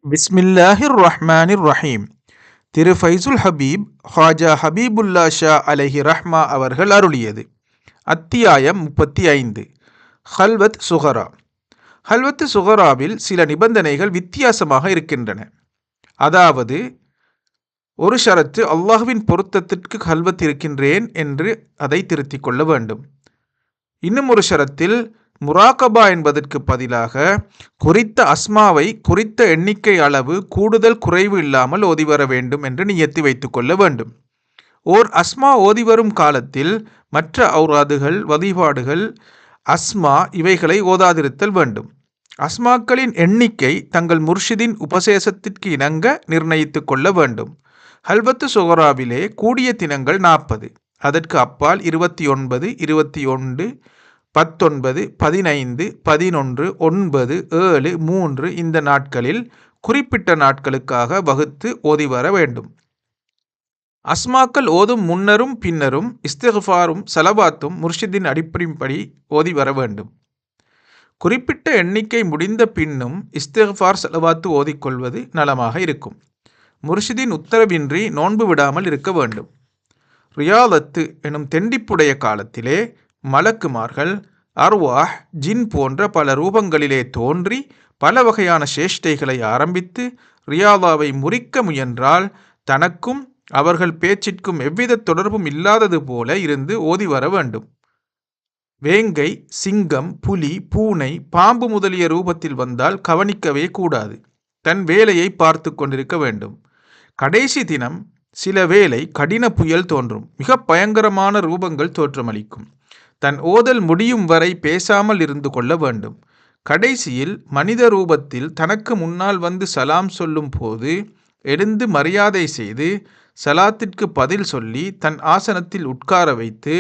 பிஸ்மில்லாஹிர் ரஹ்மானிர் ரஹீம். திரு ஃபைசுல் ஹபீப் ஹாஜா ஹபீபுல்லா ஷா அலைஹி ரஹ்மா அவர்கள் அருளியது. அத்தியாயம் 35. ஹல்வத் சுகரா. ஹல்வத் சுகராவில் சில நிபந்தனைகள் வித்தியாசமாக இருக்கின்றன. அதாவது, ஒரு ஷரத்து அல்லாஹ்வின் பொருத்தத்திற்கு ஹல்வத் இருக்கின்றேன் என்று அதை திருத்திக் கொள்ள வேண்டும். இன்னும் ஒரு ஷரத்தில் முராகபா என்பதற்கு பதிலாக குறித்த அஸ்மாவை குறித்த எண்ணிக்கை அளவு கூடுதல் குறைவு இல்லாமல் ஓதிவர வேண்டும் என்று நியத்தி வைத்துக் கொள்ள வேண்டும். ஓர் அஸ்மா ஓதிவரும் காலத்தில் மற்ற ஔராதுகள், வழிபாடுகள், அஸ்மா இவைகளை ஓதாதிருத்தல் வேண்டும். அஸ்மாக்களின் எண்ணிக்கை தங்கள் முர்ஷிதின் உபசேசத்திற்கு இணங்க நிர்ணயித்துக் கொள்ள வேண்டும். ஹல்வத்து சுகராவிலே கூடிய தினங்கள் 40, அதற்கு அப்பால் 29, 21, 19, 15, 11, 9, 7, 3 இந்த நாட்களில் குறிப்பிட்ட நாட்களுக்காக வகுத்து ஓதிவர வேண்டும். அஸ்மாக்கள் ஓதும் முன்னரும் பின்னரும் இஸ்திக்ஃபாரும் சலவாத்தும் முர்ஷிதின் அடிப்படைப்படி ஓதி வர வேண்டும். குறிப்பிட்ட எண்ணிக்கை முடிந்த பின்னும் இஸ்திக்ஃபார் சலவாத்து ஓதிக்கொள்வது நலமாக இருக்கும். முர்ஷிதின் உத்தரவின்றி நோன்பு விடாமல் இருக்க வேண்டும். ரியாலத்து எனும் தெண்டிப்புடைய காலத்திலே மலக்குமார்கள், அர்வாஹ், ஜின் போன்ற பல ரூபங்களிலே தோன்றி பல வகையான சேஷ்டைகளை ஆரம்பித்து ரியாலாவை முறிக்க முயன்றால் தனக்கும் அவர்கள் பேச்சிற்கும் எவ்வித தொடர்பும் இல்லாதது போல இருந்து ஓதி வர வேண்டும். வேங்கை, சிங்கம், புலி, பூனை, பாம்பு முதலிய ரூபத்தில் வந்தால் கவனிக்கவே கூடாது. தன் வேலையை பார்த்து கொண்டிருக்க வேண்டும். கடைசி தினம் சில வேளை கடின புயல் தோன்றும். மிக பயங்கரமான ரூபங்கள் தோற்றமளிக்கும். தன் ஓதல் முடியும் வரை பேசாமல் இருந்து கொள்ள வேண்டும். கடைசியில் மனித ரூபத்தில் தனக்கு முன்னால் வந்து சலாம் சொல்லும் போது எழுந்து மரியாதை செய்து சலாத்திற்கு பதில் சொல்லி தன் ஆசனத்தில் உட்கார வைத்து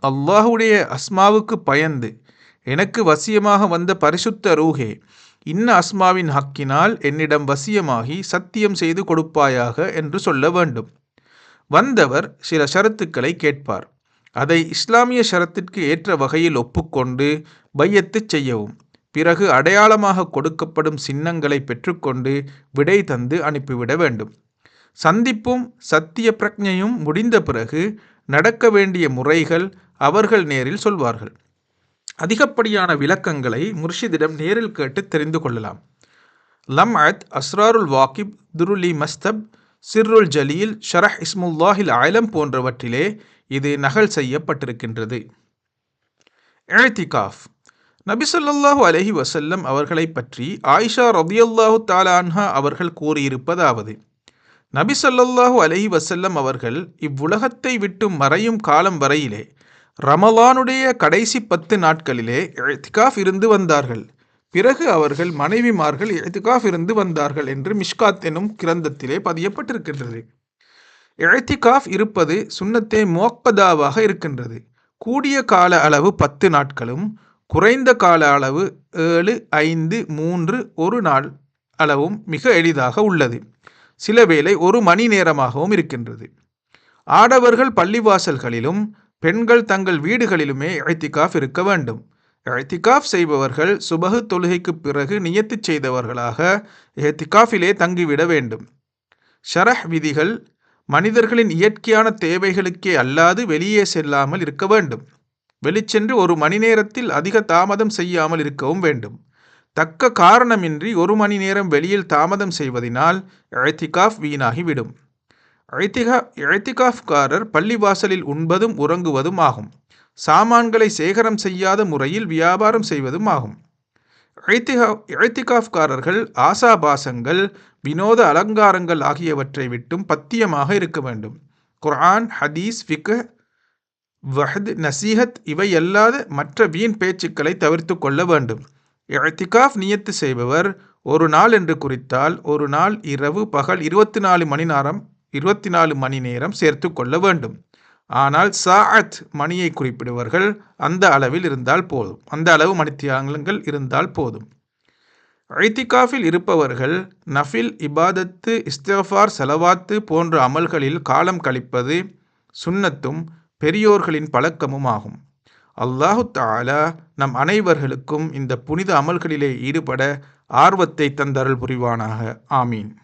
அல்லாஹுடைய அஸ்மாவுக்கு பயந்து, எனக்கு வசியமாக வந்த பரிசுத்த ரூஹே, இன்ன அஸ்மாவின் ஹக்கினால் என்னிடம் வசியமாகி சத்தியம் செய்து கொடுப்பாயாக என்று சொல்ல வேண்டும். வந்தவர் சில ஷரத்துக்களை கேட்பார். அதை இஸ்லாமிய ஷரத்திற்கு ஏற்ற வகையில் ஒப்புக்கொண்டு பையத்து செய்யவும். பிறகு அடையாளமாக கொடுக்கப்படும் சின்னங்களை பெற்றுக்கொண்டு விடை தந்து அனுப்பிவிட வேண்டும். சந்திப்பும் சத்திய பிரக்ஞையும் முடிந்த பிறகு நடக்க வேண்டிய முறைகள் அவர்கள் நேரில் சொல்வார்கள். அதிகப்படியான விளக்கங்களை முர்ஷிதிடம் நேரில் கேட்டு தெரிந்து கொள்ளலாம். லம்அத், அஸ்ராருல் வாக்கிப், துருலி மஸ்தப், சிர்ருல் ஜலீல், ஷரஹ் இஸ்முல்லாஹில் ஆலம் போன்றவற்றிலே இது நகல் செய்யப்பட்டிருக்கின்றது. இஅ்திகாஃப். நபி ஸல்லல்லாஹு அலைஹி வஸல்லம் அவர்களை பற்றி ஆயிஷா ரலியல்லாஹு தஆலா அன்ஹா அவர்கள் கூறியிருப்பதாவது: நபி ஸல்லல்லாஹு அலைஹி வஸல்லம் அவர்கள் இவ்வுலகத்தை விட்டு மறையும் காலம் வரையிலே ரமலானுடைய கடைசி 10 நாட்களிலே இஅ்திகாஃப் இருந்து வந்தார்கள். பிறகு அவர்கள் மனைவிமார்கள் இஅ்திகாஃப் இருந்து வந்தார்கள் என்று மிஷ்காத் எனும் கிரந்தத்திலே பதியப்பட்டிருக்கின்றது. இஅ்திகாஃப் இருப்பது சுன்னத்தே முஅக்கதாவாக இருக்கின்றது. கூடிய கால அளவு 10 நாட்களும் குறைந்த கால அளவு 7, 5, 3, 1 நாள் அளவும் மிக எளிதாக உள்ளது. சில வேளை 1 மணி நேரமாகவும் இருக்கின்றது. ஆடவர்கள் பள்ளிவாசல்களிலும் பெண்கள் தங்கள் வீடுகளிலுமே இஅ்திகாஃப் இருக்க வேண்டும். இஅ்திகாஃப் செய்பவர்கள் சுபஹ் தொழுகைக்கு பிறகு நியத்து செய்தவர்களாக இஅ்திகாஃபிலே தங்கிவிட வேண்டும். ஷரஹ் விதிகள் மனிதர்களின் இயற்கையான தேவைகளுக்கே அல்லாது வெளியே செல்லாமல் இருக்க வேண்டும். வெளிச்சென்று 1 மணி நேரத்தில் அதிக தாமதம் செய்யாமல் இருக்கவும் வேண்டும். தக்க காரணமின்றி 1 மணி நேரம் வெளியில் தாமதம் செய்வதனால் இஅ்திகாஃப் வீணாகிவிடும். இஅ்திகாஃப்காரர் பள்ளிவாசலில் உண்பதும் உறங்குவதும் ஆகும். சாமான்களை சேகரம் செய்யாத முறையில் வியாபாரம் செய்வதும் ஆகும். இஅ்திகாஃப்காரர்கள் ஆசாபாசங்கள், வினோத அலங்காரங்கள் ஆகியவற்றை விட்டும் பத்தியமாக இருக்க வேண்டும். குர்ஆன், ஹதீஸ், ஃபிக்ஹ், வஹ்த், நசீஹத் இவை அல்லாத மற்ற வீண் பேச்சுக்களை தவிர்த்து கொள்ள வேண்டும். இஅ்திகாஃப் நியத்து செய்பவர் ஒரு நாள் என்று குறித்தால் ஒரு நாள் இரவு பகல் 24 மணி நேரம் சேர்த்து கொள்ள வேண்டும். ஆனால் சாஅத் மணியை குறிப்பிடுவர்கள் அந்த அளவில் இருந்தால் போதும். அந்த அளவு மணித்தியாலங்கள் இருந்தால் போதும். இஅ்திகாஃபில் இருப்பவர்கள் நஃபில் இபாதத்து, இஸ்திக்ஃபார், சலவாத்து போன்ற அமல்களில் காலம் கழிப்பது சுன்னத்தும் பெரியோர்களின் பழக்கமும் ஆகும். அல்லாஹு தஆலா நம் அனைவர்களுக்கும் இந்த புனித அமல்களிலே ஈடுபட ஆர்வத்தை தந்தருள் புரிவானாக. ஆமீன்.